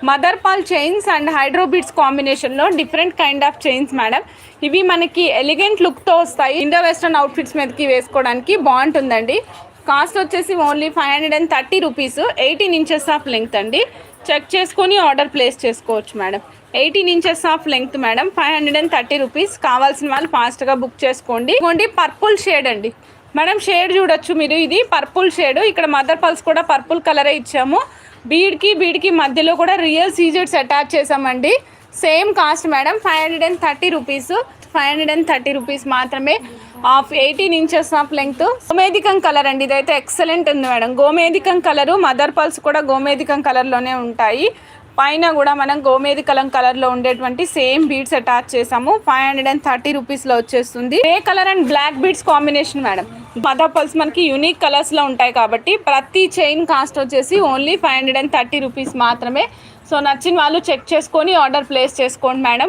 Mother pearl chains and hydro beads కాంబినేషన్లో different kind of chains madam. ఇవి మనకి elegant లుక్తో వస్తాయి. ఇండో వెస్టర్న్ అవుట్ఫిట్స్ మీదకి వేసుకోవడానికి బాగుంటుందండి. కాస్ట్ వచ్చేసి only 530 rupees. 18 inches of length అండి. చెక్ చేసుకొని ఆర్డర్ ప్లేస్ చేసుకోవచ్చు madam. 18 inches of length madam. 530 rupees. కావాల్సిన వాళ్ళు ఫాస్ట్గా బుక్ చేసుకోండి. ఇదిగోండి పర్పుల్ షేడ్ అండి మేడం. షేడ్ చూడొచ్చు మీరు, ఇది పర్పుల్ షేడ్. ఇక్కడ మదర్ పల్స్ కూడా పర్పుల్ కలరే ఇచ్చాము. బీడ్కి మధ్యలో కూడా రియల్ సీజెడ్స్ అటాచ్ చేసామండి. Same cost madam 530 rupees. 530 rupees మాత్రమే. 18 ఇంచెస్ ఆఫ్ లెంగ్త్. గోమేధికం కలర్ అండి. ఇదైతే ఎక్సలెంట్ ఉంది మేడం. గోమేధికం కలరు. మదర్ పల్స్ కూడా గోమేధికం కలర్లోనే ఉంటాయి. పైన కూడా మనం గోమేధికలం కలర్లో ఉండేటువంటి సేమ్ బీడ్స్ అటాచ్ చేసాము. 530 రూపీస్లో వచ్చేస్తుంది. Grey colour and black beads combination madam. Mother pearls మనకి యూనిక్ కలర్స్లో ఉంటాయి కాబట్టి ప్రతి చైన్ కాస్ట్ వచ్చేసి ఓన్లీ 530 రూపీస్ మాత్రమే. సో నచ్చిన వాళ్ళు చెక్ చేసుకొని ఆర్డర్ ప్లేస్ చేసుకోండి మేడం.